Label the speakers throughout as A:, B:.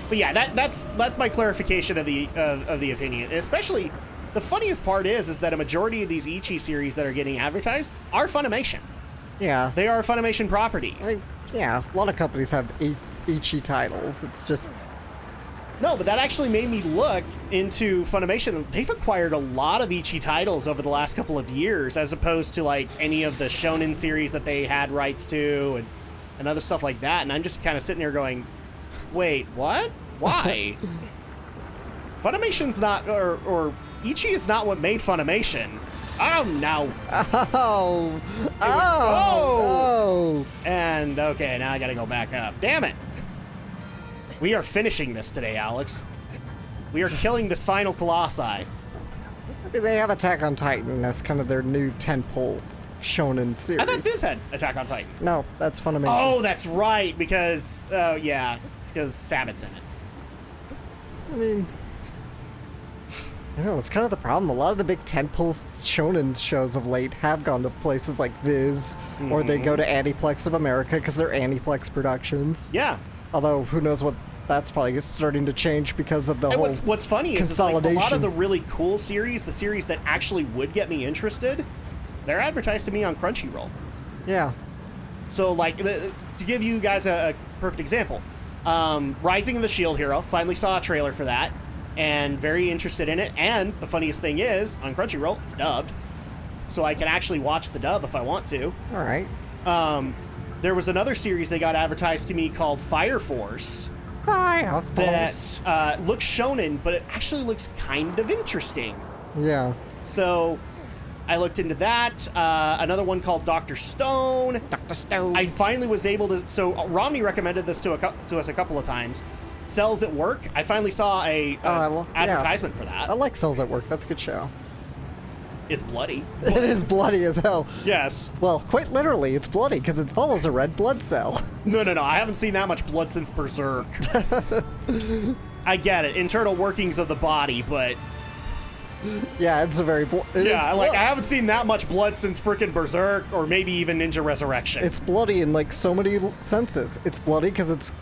A: But yeah, that's my clarification of the opinion. And especially, the funniest part is that a majority of these Ichi series that are getting advertised are Funimation.
B: Yeah.
A: They are Funimation properties.
B: Yeah, a lot of companies have Ichi titles. It's just...
A: No, but that actually made me look into Funimation. They've acquired a lot of Ichi titles over the last couple of years, as opposed to like any of the shonen series that they had rights to and other stuff like that. And I'm just kind of sitting there going, wait, what? Why? Funimation's not, or Ichi is not what made Funimation. Oh, no.
B: Oh.
A: And, okay, now I gotta go back up. Damn it. We are finishing this today, Alex. We are killing this final Colossi.
B: They have Attack on Titan. That's kind of their new tentpole shonen series.
A: I thought this had Attack on Titan.
B: No, that's Funimation.
A: Oh, that's right, because, yeah, it's because Sabbath's in it.
B: I mean... I know, that's kind of the problem. A lot of the big tentpole shonen shows of late have gone to places like Viz, or they go to Aniplex of America because they're Aniplex productions.
A: Yeah.
B: Although, who knows what... That's probably starting to change because of the whole
A: what's funny is like, a lot of the really cool series, the series that actually would get me interested, they're advertised to me on Crunchyroll.
B: Yeah.
A: So, like, to give you guys a perfect example, Rising of the Shield Hero, finally saw a trailer for that, and very interested in it, and the funniest thing is, on Crunchyroll, it's dubbed, so I can actually watch the dub if I want to.
B: All right.
A: There was another series they got advertised to me called Fire Force, that looks shonen, but it actually looks kind of interesting.
B: Yeah.
A: So I looked into that. Another one called Dr. Stone.
B: Dr. Stone.
A: I finally was able to... So Romney recommended this to us a couple of times. Cells at Work. I finally saw a advertisement for that.
B: I like Cells at Work. That's a good show.
A: It's bloody.
B: It is bloody as hell.
A: Yes.
B: Well, quite literally, it's bloody because it follows a red blood cell.
A: No. I haven't seen that much blood since Berserk. I get it. Internal workings of the body, but...
B: Yeah, it's a very...
A: I haven't seen that much blood since frickin' Berserk, or maybe even Ninja Resurrection.
B: It's bloody in, like, so many senses. It's bloody because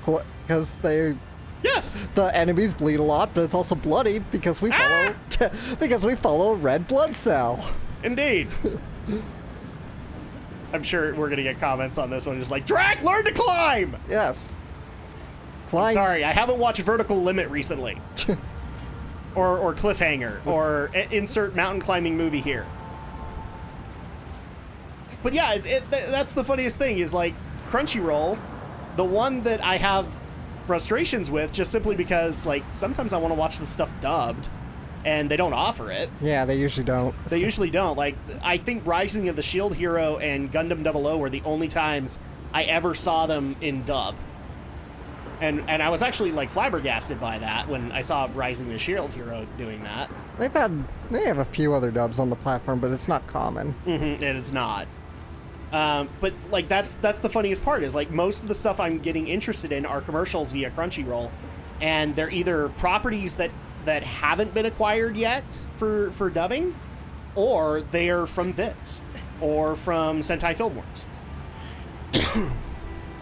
B: they...
A: Yes.
B: The enemies bleed a lot, but it's also bloody because we follow because we follow a red blood cell.
A: Indeed. I'm sure we're gonna get comments on this one. Just like, Drak, learn to climb.
B: Yes. Climb.
A: Sorry, I haven't watched Vertical Limit recently. or Cliffhanger, or insert mountain climbing movie here. But yeah, that's the funniest thing is like Crunchyroll, the one that I have frustrations with just simply because like sometimes I want to watch the stuff dubbed and they don't offer it.
B: Yeah, they usually don't.
A: They usually don't. Like, I think Rising of the Shield Hero and Gundam 00 were the only times I ever saw them in dub. And I was actually like flabbergasted by that when I saw Rising of the Shield Hero doing that.
B: They have a few other dubs on the platform, but it's not common.
A: And it's not. But like that's the funniest part is like most of the stuff I'm getting interested in are commercials via Crunchyroll, and they're either properties that haven't been acquired yet for dubbing, or they are from Viz or from Sentai Filmworks.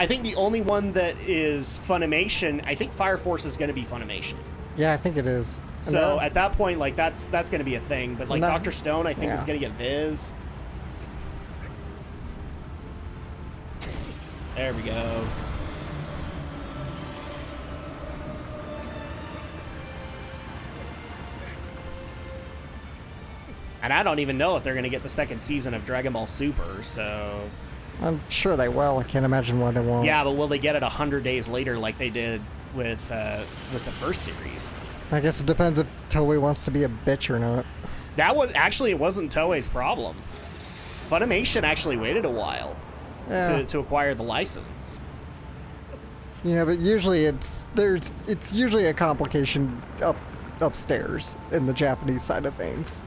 A: I think the only one that is Funimation, I think Fire Force is going to be Funimation.
B: Yeah, I think it is.
A: So at that point, like that's going to be a thing. But like Dr. Stone, I think is going to get Viz. There we go. And I don't even know if they're going to get the second season of Dragon Ball Super, so...
B: I'm sure they will. I can't imagine why they won't.
A: Yeah, but will they get it 100 days later like they did with the first series?
B: I guess it depends if Toei wants to be a bitch or not.
A: It wasn't Toei's problem. Funimation actually waited a while to acquire the license.
B: Yeah, but usually it's usually a complication upstairs in the Japanese side of things.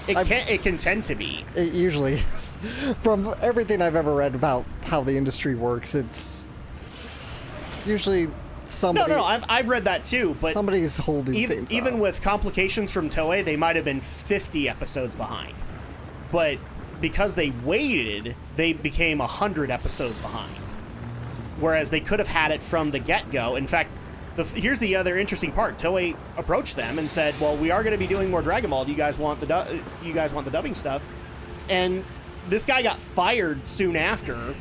A: It can tend to be.
B: It usually is. From everything I've ever read about how the industry works, it's usually somebody...
A: No, I've read that too, but...
B: Somebody's holding things
A: Even
B: up.
A: with complications from Toei, they might have been 50 episodes behind. But because they waited, they became 100 episodes behind. Whereas they could have had it from the get-go. In fact, here's the other interesting part. Toei approached them and said, "Well, we are going to be doing more Dragon Ball. Do you guys want the dubbing stuff?" And this guy got fired soon after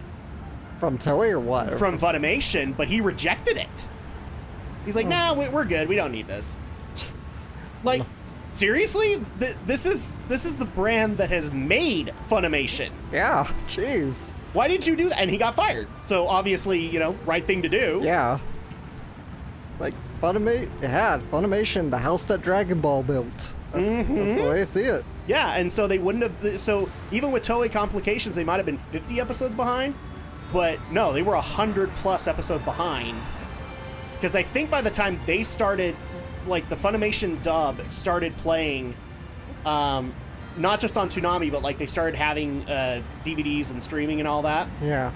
B: From Toei or what?
A: from Funimation, but he rejected it. He's like, "Nah, we're good. We don't need this." Like, seriously? This is the brand that has made Funimation.
B: Yeah, jeez.
A: Why did you do that? And he got fired. So obviously, right thing to do.
B: Yeah. Like, Funimation, the house that Dragon Ball built. That's the way I see it.
A: Yeah, and so they wouldn't have. So even with Toei complications, they might have been 50 episodes behind, but no, they were 100+ episodes behind. Because I think by the time they started, like the Funimation dub started playing, not just on Toonami, but like they started having DVDs and streaming and all that.
B: Yeah.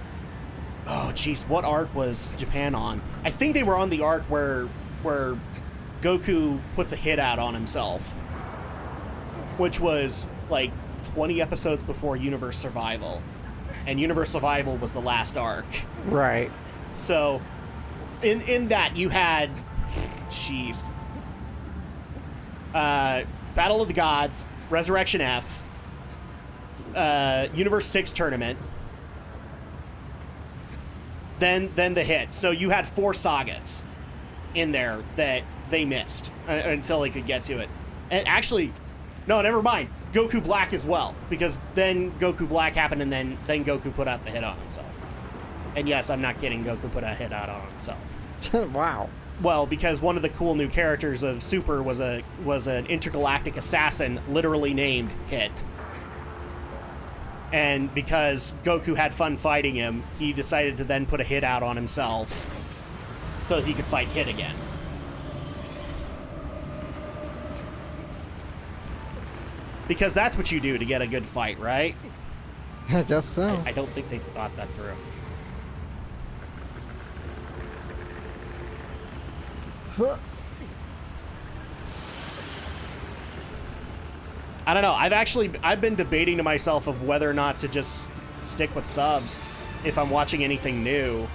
A: Oh, jeez, what arc was Japan on? I think they were on the arc where Goku puts a hit out on himself, which was like 20 episodes before Universe Survival, and Universe Survival was the last arc.
B: Right.
A: So, in that you had, jeez, Battle of the Gods, Resurrection F, Universe 6 tournament. Then the hit. So you had 4 sagas in there that they missed until they could get to it. And actually, no, never mind. Goku Black as well, because then Goku Black happened, and then Goku put out the hit on himself. And yes, I'm not kidding. Goku put a hit out on himself.
B: Wow.
A: Well, because one of the cool new characters of Super was an intergalactic assassin, literally named Hit. And because Goku had fun fighting him, he decided to then put a hit out on himself so he could fight Hit again. Because that's what you do to get a good fight, right?
B: I guess so.
A: I don't think they thought that through.
B: Huh.
A: I don't know. I've been debating to myself of whether or not to just stick with subs if I'm watching anything new,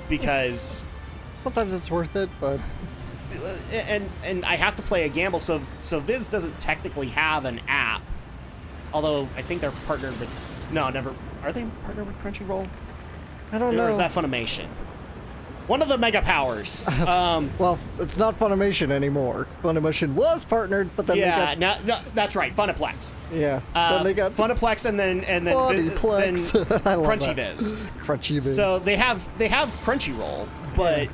A: because
B: Sometimes it's worth it, but
A: and I have to play a gamble. So Viz doesn't technically have an app, although I think they're partnered with. No, never. Are they partnered with Crunchyroll?
B: I don't know.
A: Or is that Funimation? One of the mega powers.
B: Well, it's not Funimation anymore. Funimation was partnered, but then
A: yeah,
B: they got...
A: no, that's right. Funiplex.
B: Yeah. Then they got
A: Funiplex and then
B: Funiplex. I love
A: Crunchy
B: that.
A: Viz.
B: Crunchy Viz.
A: So they have Crunchyroll, but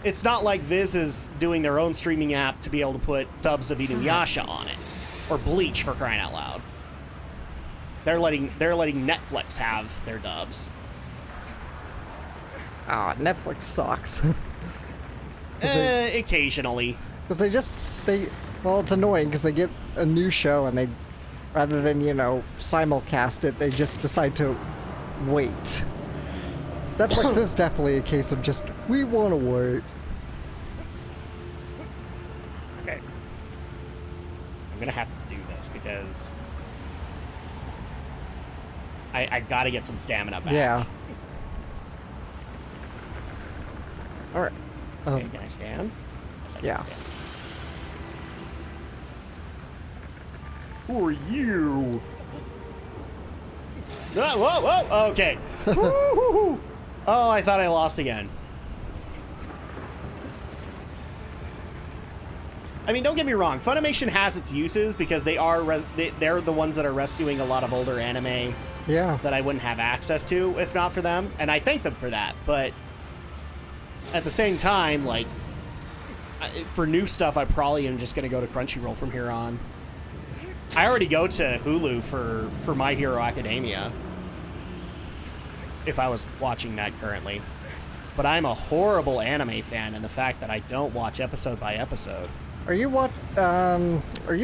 A: it's not like Viz is doing their own streaming app to be able to put dubs of Inuyasha on it, or Bleach, for crying out loud. They're letting Netflix have their dubs.
B: Ah, Netflix sucks.
A: Occasionally.
B: Because well, it's annoying because they get a new show and they, rather than, simulcast it, they just decide to wait. Netflix is definitely a case of just, we want to wait.
A: Okay. I'm gonna have to do this because I gotta get some stamina back.
B: Yeah. All right.
A: Okay, can I stand? Yes, I can stand. Who are you? Whoa! Okay. Woo-hoo-hoo. Oh, I thought I lost again. I mean, don't get me wrong. Funimation has its uses because they're the ones that are rescuing a lot of older anime that I wouldn't have access to if not for them, and I thank them for that. But at the same time, like, for new stuff, I probably am just going to go to Crunchyroll from here on. I already go to Hulu for My Hero Academia if I was watching that currently. But I'm a horrible anime fan, and the fact that I don't watch episode by episode.
B: Are you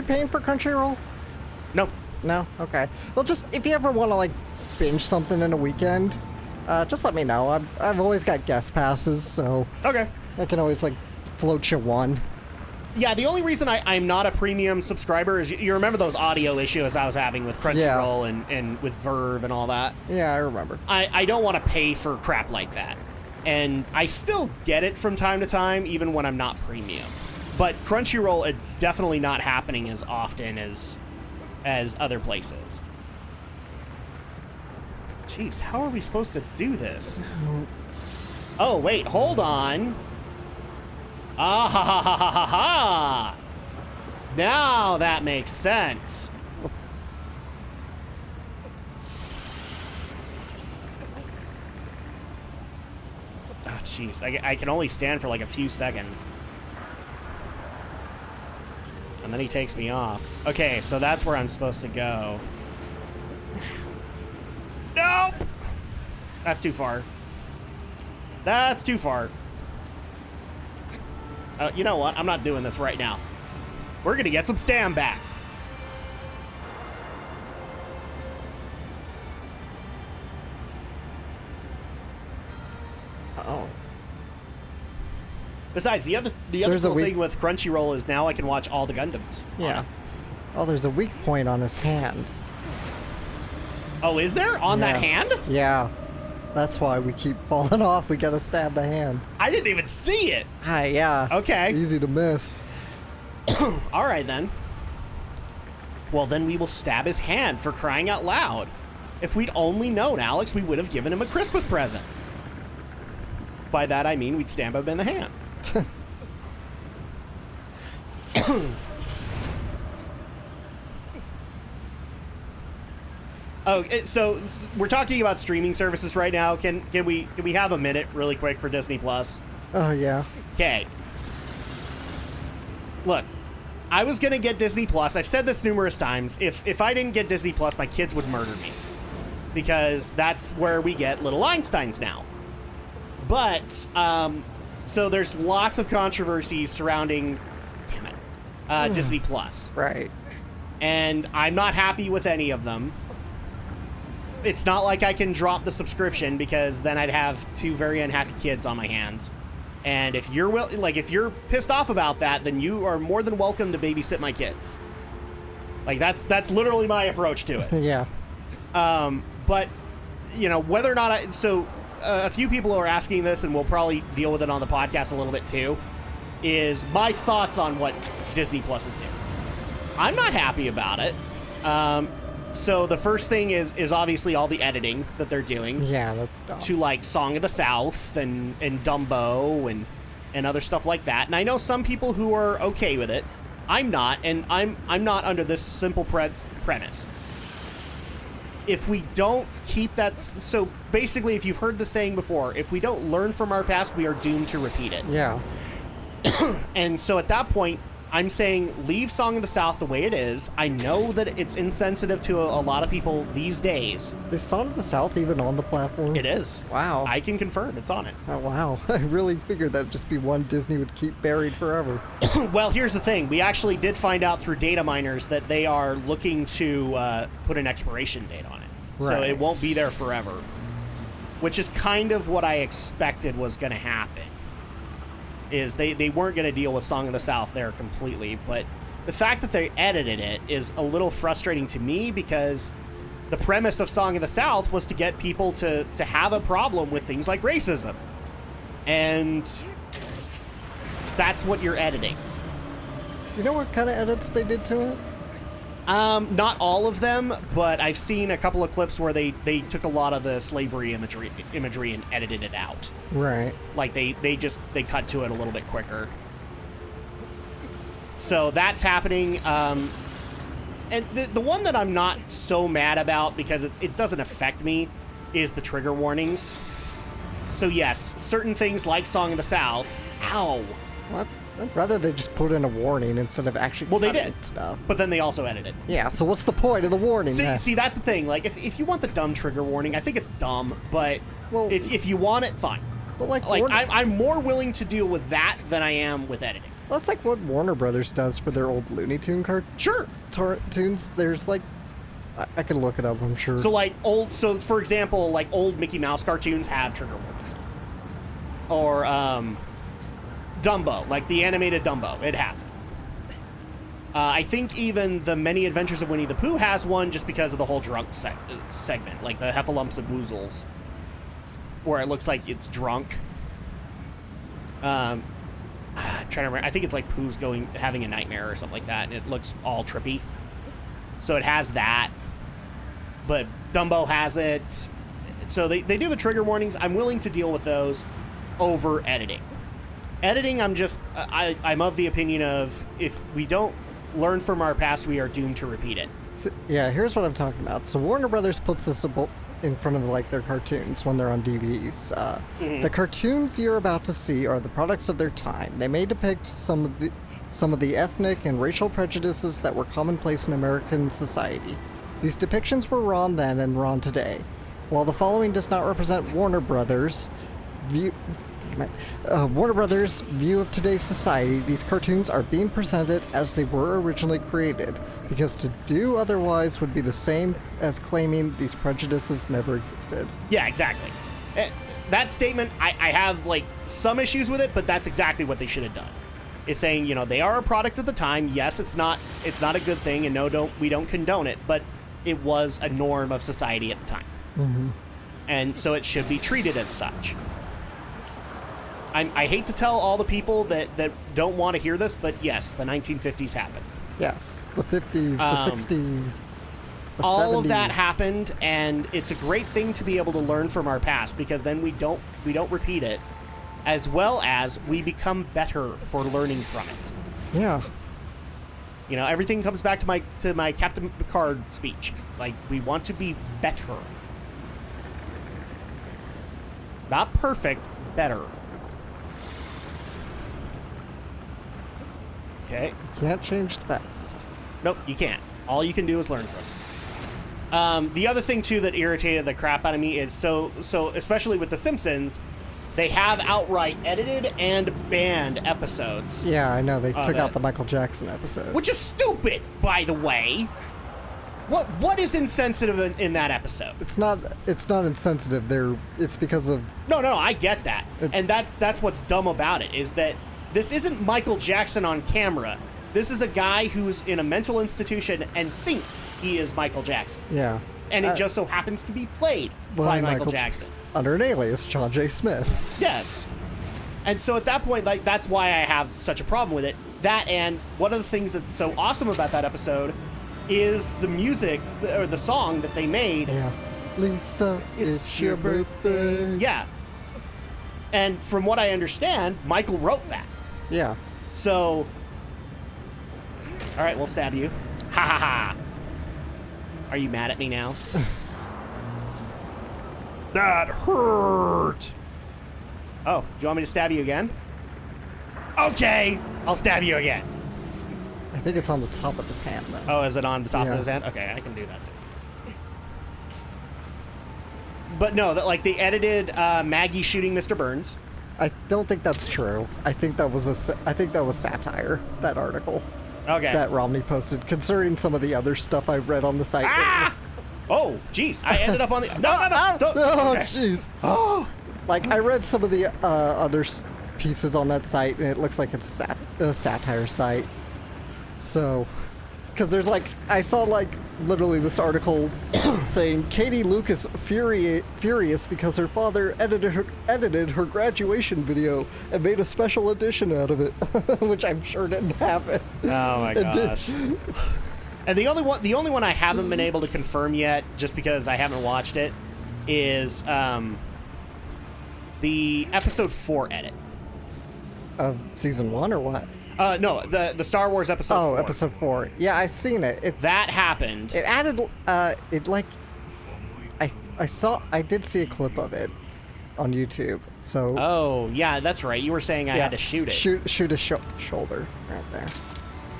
B: paying for Crunchyroll?
A: Nope.
B: No? Okay. Well, just, if you ever want to, like, binge something in a weekend, just let me know. I've always got guest passes, so...
A: Okay.
B: I can always, like, float you one.
A: Yeah, the only reason I'm not a premium subscriber is you remember those audio issues I was having with Crunchyroll and with Verve and all that?
B: Yeah, I remember.
A: I don't want to pay for crap like that. And I still get it from time to time, even when I'm not premium. But Crunchyroll, it's definitely not happening as often as other places. Jeez, how are we supposed to do this? Oh, wait, hold on. Ah, ha, ha, ha, ha, ha, ha. Now that makes sense. Oh, jeez, I can only stand for like a few seconds. And then he takes me off. Okay, so that's where I'm supposed to go. Nope! That's too far. That's too far. You know what? I'm not doing this right now. We're gonna get some stam back.
B: Oh.
A: Besides, the other cool thing with Crunchyroll is now I can watch all the Gundams.
B: Yeah. Oh, there's a weak point on his hand.
A: Oh, is there? On that hand?
B: Yeah. That's why we keep falling off. We gotta stab the hand.
A: I didn't even see it.
B: Hi, yeah.
A: Okay.
B: Easy to miss.
A: All right, then. Well, then we will stab his hand, for crying out loud. If we'd only known, Alex, we would have given him a Christmas present. By that, I mean we'd stab him in the hand. Oh, so we're talking about streaming services right now. Can we have a minute really quick for Disney Plus?
B: Oh, yeah.
A: Okay. Look, I was gonna get Disney Plus. I've said this numerous times. If I didn't get Disney Plus, my kids would murder me. Because that's where we get Little Einsteins now. But, so there's lots of controversies surrounding, damn it, Disney Plus.
B: Right.
A: And I'm not happy with any of them. It's not like I can drop the subscription because then I'd have two very unhappy kids on my hands. And if you're if you're pissed off about that, then you are more than welcome to babysit my kids. Like that's literally my approach to it.
B: Yeah.
A: But you know, whether or not a few people are asking this, and we'll probably deal with it on the podcast a little bit too, is my thoughts on what Disney Plus is doing. I'm not happy about it. So the first thing is obviously all the editing that they're doing.
B: Yeah, that's dumb.
A: To like Song of the South and Dumbo and other stuff like that. And I know some people who are okay with it. I'm not, and I'm not under this simple premise. If we don't keep that, so basically, if you've heard the saying before, if we don't learn from our past, we are doomed to repeat it.
B: Yeah.
A: And so at that point, I'm saying leave Song of the South the way it is. I know that it's insensitive to a lot of people these days.
B: Is Song of the South even on the platform?
A: It is.
B: Wow.
A: I can confirm it's on it.
B: Oh, wow. I really figured that'd just be one Disney would keep buried forever.
A: Well, here's the thing. We actually did find out through data miners that they are looking to put an expiration date on it.
B: Right.
A: So it won't be there forever. Which is kind of what I expected was going to happen. Is they weren't going to deal with Song of the South there completely, but the fact that they edited it is a little frustrating to me because the premise of Song of the South was to get people to have a problem with things like racism. And that's what you're editing.
B: You know what kind of edits they did to it?
A: Not all of them, but I've seen a couple of clips where they took a lot of the slavery imagery and edited it out.
B: Right.
A: Like they cut to it a little bit quicker. So that's happening. And the one that I'm not so mad about because it doesn't affect me is the trigger warnings. So yes, certain things like Song of the South. Ow.
B: What? I'd rather they just put in a warning instead of actually
A: they did
B: stuff.
A: But then they also edited.
B: Yeah, so what's the point of the warning?
A: See, that's the thing. Like, if you want the dumb trigger warning, I think it's dumb. But if you want it, fine.
B: But like
A: I'm more willing to deal with that than I am with editing.
B: Well, that's like what Warner Brothers does for their old Looney Tune cartoons. There's like, I can look it up, I'm sure.
A: So for example, like old Mickey Mouse cartoons have trigger warnings. Or Dumbo, like the animated Dumbo, it has it. I think even the Many Adventures of Winnie the Pooh has one just because of the whole drunk segment, like the Heffalumps and Woozles, where it looks like it's drunk. I'm trying to remember. I think it's like Pooh's having a nightmare or something like that, and it looks all trippy. So it has that, but Dumbo has it. So they do the trigger warnings. I'm willing to deal with those over editing. Editing, I'm of the opinion of, if we don't learn from our past, we are doomed to repeat it.
B: So, yeah, here's what I'm talking about. So Warner Brothers puts this in front of like their cartoons when they're on DVDs. The cartoons you're about to see are the products of their time. They may depict some of the ethnic and racial prejudices that were commonplace in American society. These depictions were wrong then and wrong today. While the following does not represent Warner Brothers' view of today's society, these cartoons are being presented as they were originally created, because to do otherwise would be the same as claiming these prejudices never existed.
A: Yeah, exactly. That statement, I have like some issues with it, but that's exactly what they should have done. Is saying, they are a product of the time. Yes, it's not a good thing, and we don't condone it, but it was a norm of society at the time.
B: Mm-hmm.
A: And so it should be treated as such. I hate to tell all the people that don't want to hear this, but yes, the 1950s happened.
B: Yes, the 50s, the 60s, the
A: all
B: 70s.
A: of that happened, and it's a great thing to be able to learn from our past, because then we don't repeat it, as well as we become better for learning from it.
B: Yeah.
A: Everything comes back to my Captain Picard speech. Like, we want to be better. Not perfect, better. Okay.
B: You can't change the past.
A: Nope, you can't. All you can do is learn from it. The other thing, too, that irritated the crap out of me is so especially with The Simpsons, they have outright edited and banned episodes.
B: Yeah, I know. They took out the Michael Jackson episode.
A: Which is stupid, by the way. What is insensitive in that episode?
B: It's not insensitive. It's because of...
A: No, I get that. And that's what's dumb about it, is that this isn't Michael Jackson on camera. This is a guy who's in a mental institution and thinks he is Michael Jackson.
B: Yeah.
A: And it just so happens to be played by Michael Jackson.
B: Under an alias, John J. Smith.
A: Yes. And so at that point, like, that's why I have such a problem with it. That, and one of the things that's so awesome about that episode is the music, or the song that they made.
B: Yeah. Lisa, it's your birthday.
A: Yeah. And from what I understand, Michael wrote that.
B: Yeah.
A: So, all right, we'll stab you. Ha ha ha. Are you mad at me now? That hurt. Oh, do you want me to stab you again? Okay, I'll stab you again.
B: I think it's on the top of his hand, though.
A: Oh, is it on the top of his hand? Okay, I can do that too. But no, like, they edited Maggie shooting Mr. Burns.
B: I don't think that's true. I think that was satire, that article.
A: Okay.
B: That Romney posted, concerning some of the other stuff I've read on the site.
A: Ah! Oh, jeez. I ended up on the... No.
B: Oh, jeez. Oh. Like, I read some of the other pieces on that site, and it looks like it's a satire site. So... Because there's like, I saw like literally this article saying Katie Lucas furious because her father edited her graduation video and made a special edition out of it, which I'm sure didn't happen.
A: Oh my gosh. And the only one I haven't been able to confirm yet, just because I haven't watched it, is the episode 4 edit.
B: Of season 1 or what?
A: No, the Star Wars episode 4.
B: Oh, episode 4. Yeah, I've seen it.
A: That happened.
B: It added, it like, I did see a clip of it on YouTube, so.
A: Oh, yeah, that's right. You were saying I had to shoot it.
B: Shoot his shoulder right there.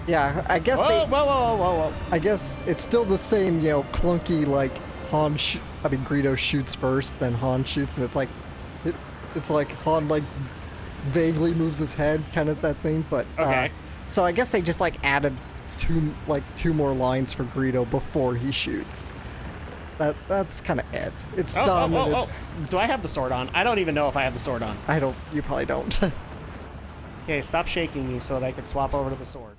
B: Yeah, I guess
A: Whoa.
B: I guess it's still the same, clunky, like, Greedo shoots first, then Han shoots, and it's like, it's like Han, like, vaguely moves his head, kind of that thing, but
A: okay.
B: So I guess they just like added two more lines for Greedo before he shoots. That's kind of it. It's dumb. And it's,
A: do I have the sword on? I don't even know if I have the sword on.
B: I don't. You probably don't.
A: Okay, stop shaking me so that I can swap over to the sword.